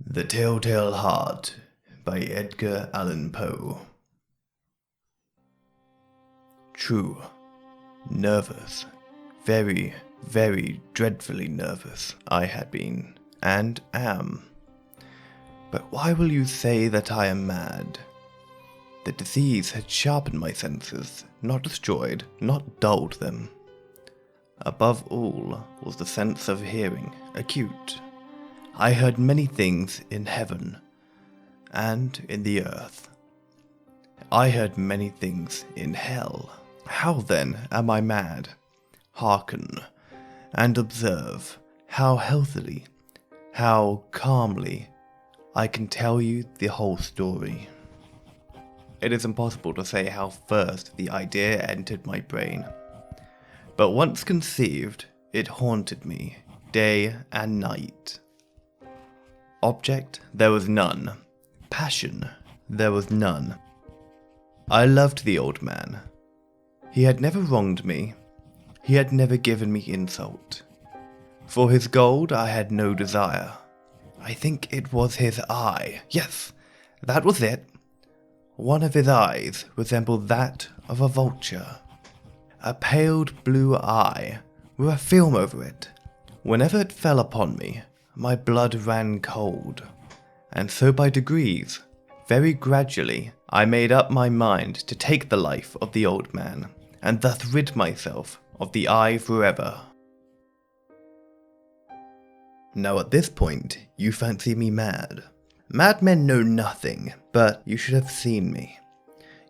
The Telltale Heart by Edgar Allan Poe. True, nervous, very, very dreadfully nervous I had been, and am. But why will you say that I am mad? The disease had sharpened my senses, not destroyed, not dulled them. Above all was the sense of hearing, acute. I heard many things in heaven and in the earth. I heard many things in hell. How then am I mad? Hearken and observe how healthily, how calmly I can tell you the whole story. It is impossible to say how first the idea entered my brain, but once conceived, it haunted me day and night. Object, there was none. Passion, there was none. I loved the old man. He had never wronged me. He had never given me insult. For his gold I had no desire. I think it was his eye. Yes, that was it. One of his eyes resembled that of a vulture. A paled blue eye, with a film over it. Whenever it fell upon me, my blood ran cold, and so by degrees, very gradually, I made up my mind to take the life of the old man, and thus rid myself of the eye forever. Now at this point, you fancy me mad. Madmen know nothing, but you should have seen me.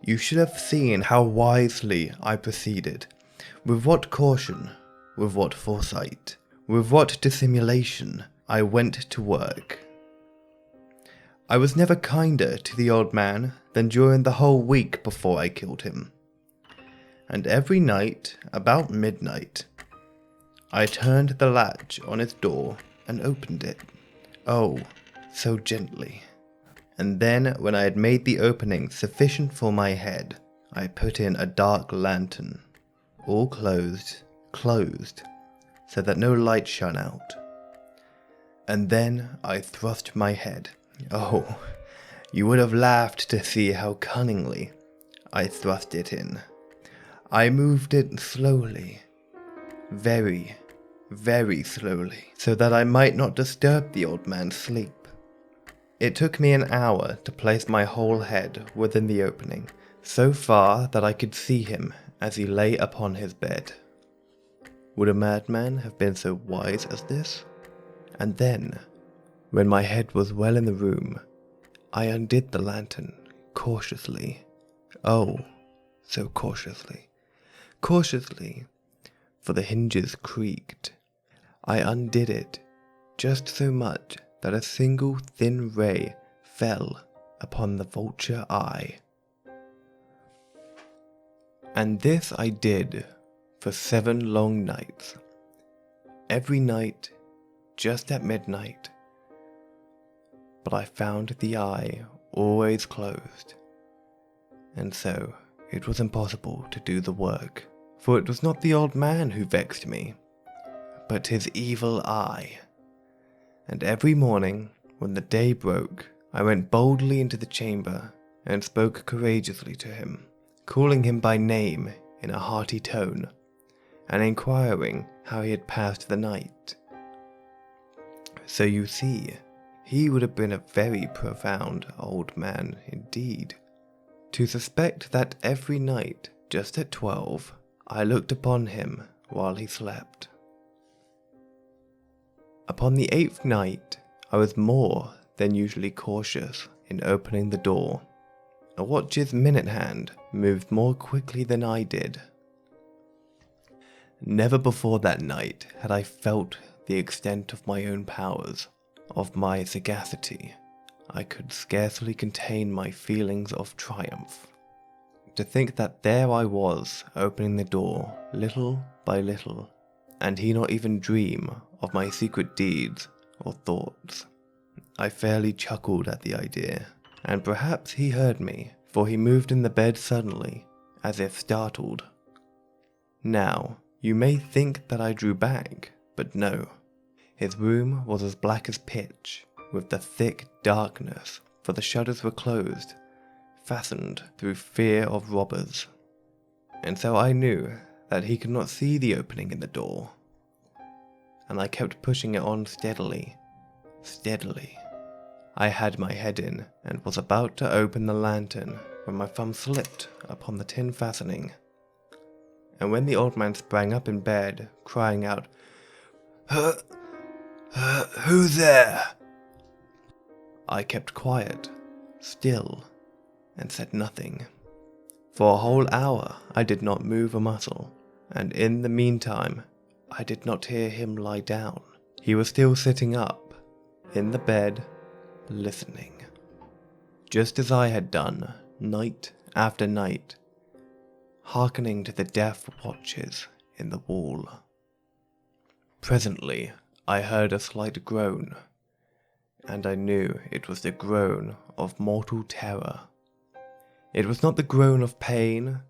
You should have seen how wisely I proceeded, with what caution, with what foresight, with what dissimulation I went to work. I was never kinder to the old man than during the whole week before I killed him. And every night, about midnight, I turned the latch on his door and opened it. Oh, so gently. And then, when I had made the opening sufficient for my head, I put in a dark lantern, all closed, so that no light shone out. And then I thrust my head. Oh, you would have laughed to see how cunningly I thrust it in. I moved it slowly, very, very slowly, so that I might not disturb the old man's sleep. It took me an hour to place my whole head within the opening, so far that I could see him as he lay upon his bed. Would a madman have been so wise as this? And then, when my head was well in the room, I undid the lantern cautiously. Oh, so cautiously. Cautiously, for the hinges creaked. I undid it just so much that a single thin ray fell upon the vulture eye. And this I did for 7 long nights. Every night, just at midnight. But I found the eye always closed. And so it was impossible to do the work, for it was not the old man who vexed me, but his evil eye. And every morning, when the day broke, I went boldly into the chamber and spoke courageously to him, calling him by name in a hearty tone, and inquiring how he had passed the night. So you see, he would have been a very profound old man indeed, to suspect that every night, just at 12, I looked upon him while he slept. Upon the 8th night, I was more than usually cautious in opening the door. A watch's minute hand moved more quickly than I did. Never before that night had I felt the extent of my own powers, of my sagacity. I could scarcely contain my feelings of triumph. To think that there I was, opening the door, little by little, and he not even dream of my secret deeds or thoughts. I fairly chuckled at the idea, and perhaps he heard me, for he moved in the bed suddenly, as if startled. Now, you may think that I drew back, but no. His room was as black as pitch, with the thick darkness, for the shutters were closed, fastened through fear of robbers. And so I knew that he could not see the opening in the door, and I kept pushing it on steadily. I had my head in and was about to open the lantern when my thumb slipped upon the tin fastening. And when the old man sprang up in bed, crying out, "Who there?" I kept quiet, still, and said nothing. For a whole hour I did not move a muscle, and in the meantime I did not hear him lie down. He was still sitting up, in the bed, listening, just as I had done, night after night, hearkening to the death watches in the wall. Presently I heard a slight groan, and I knew it was the groan of mortal terror. It was not the groan of pain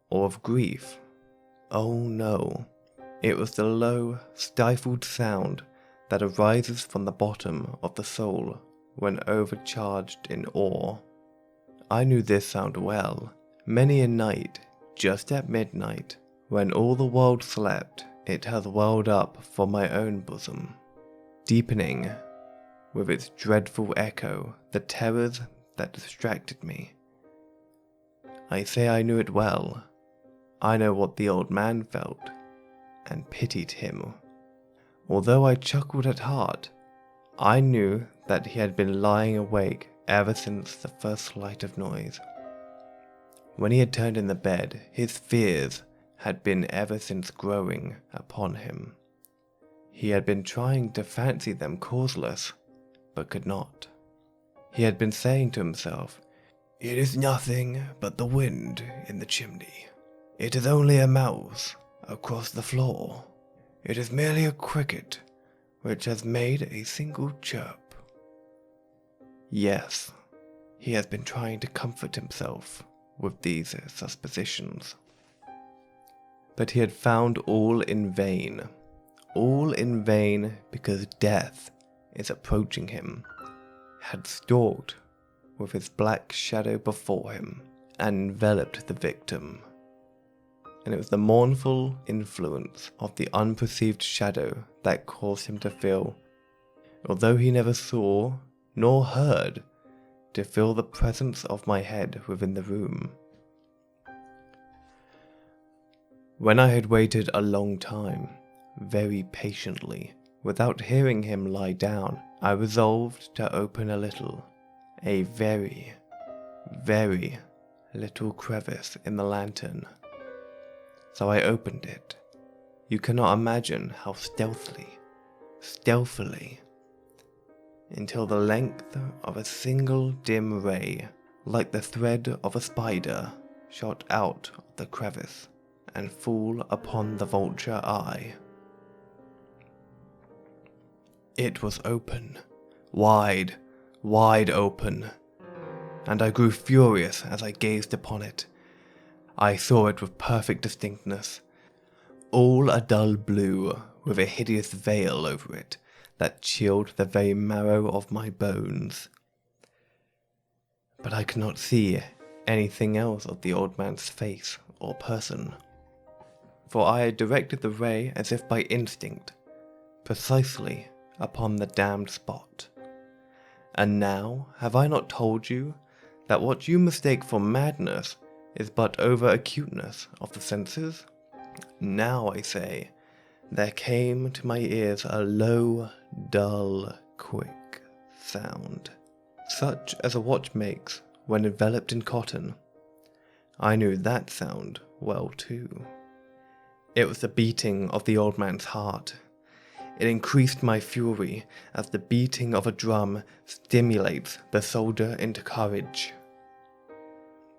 or of grief. Oh no, it was the low, stifled sound that arises from the bottom of the soul when overcharged in awe. I knew this sound well. Many a night, just at midnight, when all the world slept, it hath welled up from my own bosom, deepening with its dreadful echo the terrors that distracted me. I say I knew it well. I know what the old man felt, and pitied him. Although I chuckled at heart, I knew that he had been lying awake ever since the first slight of noise. When he had turned in the bed, his fears had been ever since growing upon him. He had been trying to fancy them causeless, but could not. He had been saying to himself, "It is nothing but the wind in the chimney. It is only a mouse across the floor. It is merely a cricket which has made a single chirp." Yes, he has been trying to comfort himself with these suppositions. But he had found all in vain. All in vain, because death is approaching him, had stalked with his black shadow before him and enveloped the victim. And it was the mournful influence of the unperceived shadow that caused him to feel, although he never saw nor heard, to feel the presence of my head within the room. When I had waited a long time, very patiently, without hearing him lie down, I resolved to open a little, a very, very little crevice in the lantern. So I opened it. You cannot imagine how stealthily, until the length of a single dim ray, like the thread of a spider, shot out of the crevice and full upon the vulture eye. It was open, wide open, and I grew furious as I gazed upon it. I saw it with perfect distinctness, all a dull blue, with a hideous veil over it that chilled the very marrow of my bones. But I could not see anything else of the old man's face or person, for I had directed the ray as if by instinct, precisely upon the damned spot. And now, have I not told you that what you mistake for madness is but over-acuteness of the senses? Now, I say, there came to my ears a low, dull, quick sound, such as a watch makes when enveloped in cotton. I knew that sound well too. It was the beating of the old man's heart. It increased my fury as the beating of a drum stimulates the soldier into courage.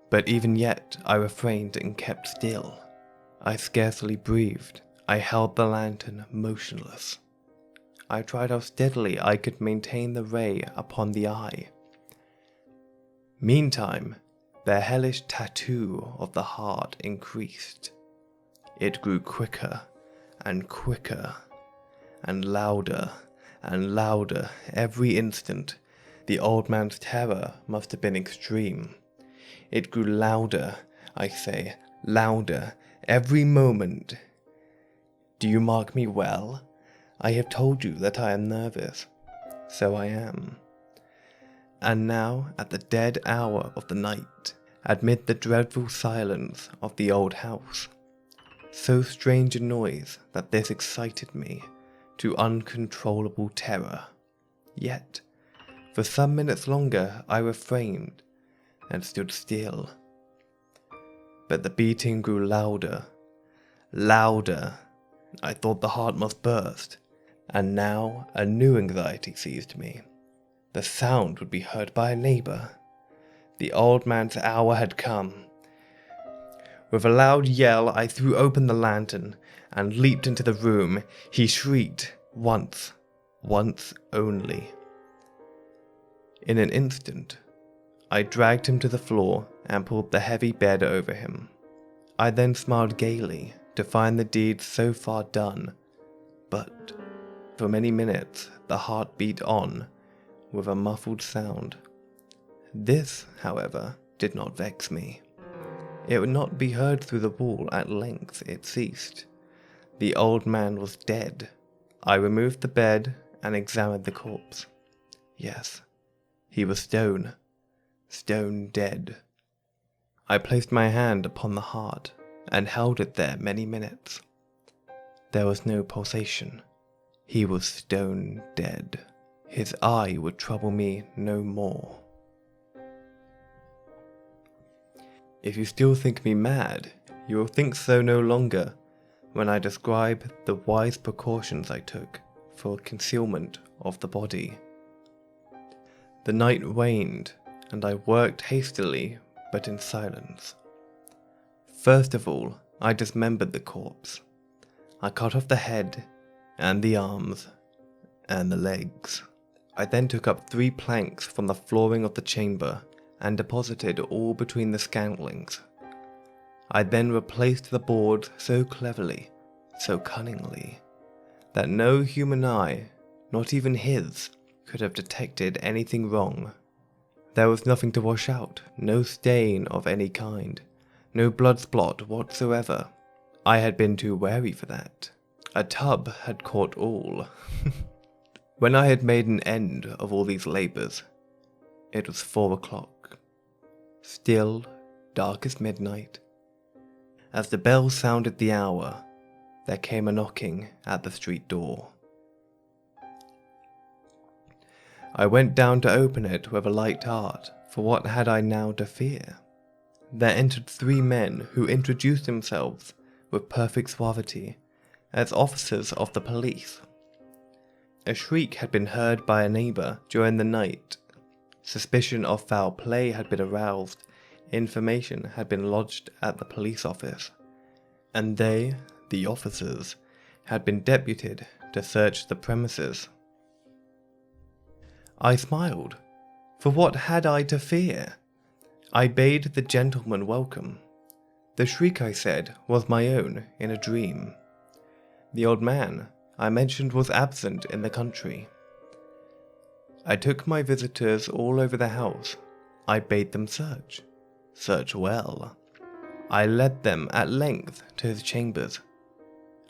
But even yet I refrained and kept still. I scarcely breathed. I held the lantern motionless. I tried how steadily I could maintain the ray upon the eye. Meantime, the hellish tattoo of the heart increased. It grew quicker and quicker, and louder every instant, The old man's terror must have been extreme. It grew louder, I say, louder, every moment. Do you mark me well? I have told you that I am nervous. So I am. And now, at the dead hour of the night, amid the dreadful silence of the old house, so strange a noise that this excited me to uncontrollable terror. Yet, for some minutes longer I refrained and stood still. But the beating grew louder, louder. I thought the heart must burst, and now a new anxiety seized me. The sound would be heard by a neighbor. The old man's hour had come. With a loud yell, I threw open the lantern and leaped into the room. He shrieked once only. In an instant, I dragged him to the floor and pulled the heavy bed over him. I then smiled gaily to find the deed so far done, but for many minutes the heart beat on with a muffled sound. This, however, did not vex me. It would not be heard through the wall. At length it ceased. The old man was dead. I removed the bed and examined the corpse. Yes, he was stone dead. I placed my hand upon the heart and held it there many minutes. There was no pulsation. He was stone dead. His eye would trouble me no more. If you still think me mad, you will think so no longer when I describe the wise precautions I took for concealment of the body. The night waned, and I worked hastily but in silence. First of all, I dismembered the corpse. I cut off the head, and the arms, and the legs. I then took up 3 planks from the flooring of the chamber and deposited all between the scantlings. I then replaced the boards so cleverly, so cunningly, that no human eye, not even his, could have detected anything wrong. There was nothing to wash out, no stain of any kind, no blood spot whatsoever. I had been too wary for that. A tub had caught all. When I had made an end of all these labours, it was 4 o'clock. Still, dark as midnight. As the bell sounded the hour, there came a knocking at the street door. I went down to open it with a light heart, for what had I now to fear? There entered 3 men who introduced themselves with perfect suavity as officers of the police. A shriek had been heard by a neighbour during the night. Suspicion of foul play had been aroused. Information had been lodged at the police office, and they, the officers, had been deputed to search the premises. I smiled, for what had I to fear? I bade the gentleman welcome. The shriek, I said, was my own in a dream. The old man, I mentioned, was absent in the country. I took my visitors all over the house. I bade them search well. I led them at length to his chambers.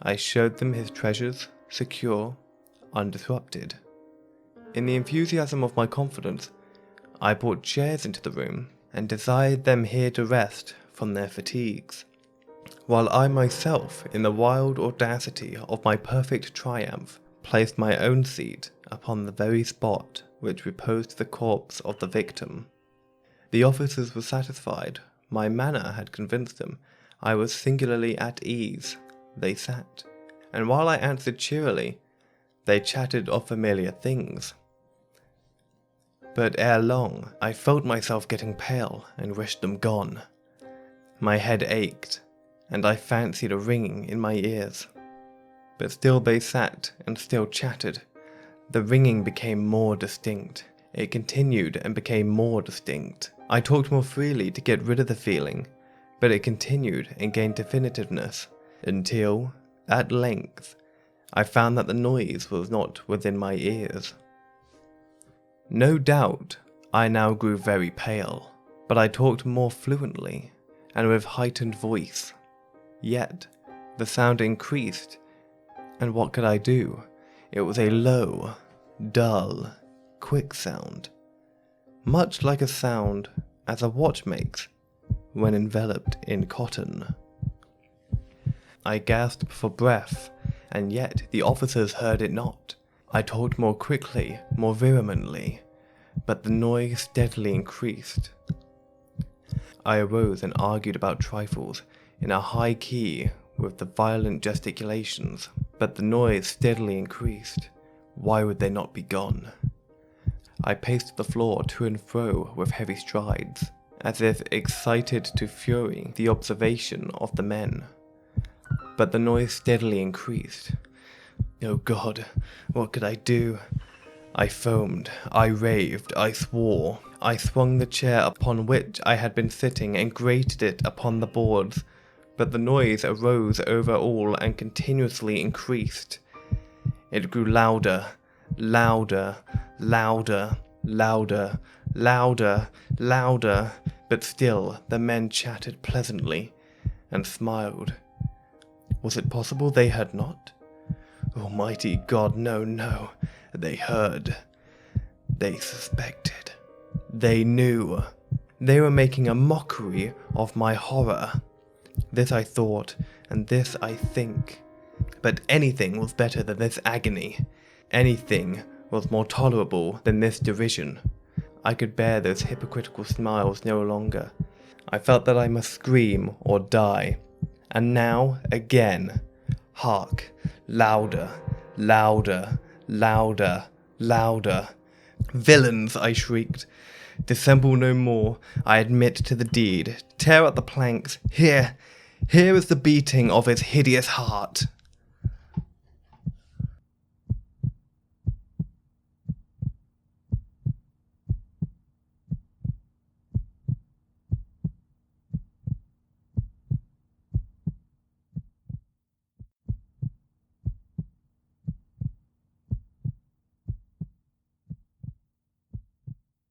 I showed them his treasures, secure, undisrupted. In the enthusiasm of my confidence, I brought chairs into the room and desired them here to rest from their fatigues, while I myself, in the wild audacity of my perfect triumph, placed my own seat upon the very spot which reposed the corpse of the victim. The officers were satisfied. My manner had convinced them. I was singularly at ease. They sat, and while I answered cheerily, they chatted of familiar things. But ere long, I felt myself getting pale and wished them gone. My head ached, and I fancied a ringing in my ears. But still they sat and still chatted. The ringing became more distinct. It continued and became more distinct. I talked more freely to get rid of the feeling, but it continued and gained definitiveness, until, at length, I found that the noise was not within my ears. No doubt, I now grew very pale, but I talked more fluently, and with heightened voice. Yet, the sound increased, and what could I do? It was a low, dull, quick sound, much like a sound as a watch makes when enveloped in cotton. I gasped for breath, and yet the officers heard it not. I talked more quickly, more vehemently, but the noise steadily increased. I arose and argued about trifles in a high key with the violent gesticulations, but the noise steadily increased. Why would they not be gone? I paced the floor to and fro with heavy strides, as if excited to fury the observation of the men. But the noise steadily increased. Oh God, what could I do? I foamed, I raved, I swore. I swung the chair upon which I had been sitting and grated it upon the boards, but the noise arose over all and continuously increased. It grew louder, louder, louder, louder, louder, louder, but still the men chatted pleasantly and smiled. Was it possible they heard not? Almighty God, no, they heard. They suspected. They knew. They were making a mockery of my horror. This I thought, and this I think. But anything was better than this agony. Anything was more tolerable than this derision. I could bear those hypocritical smiles no longer. I felt that I must scream or die. And now, again, hark, louder, louder, louder, louder. Villains, I shrieked. Dissemble no more. I admit to the deed. Tear up the planks. Here is the beating of his hideous heart.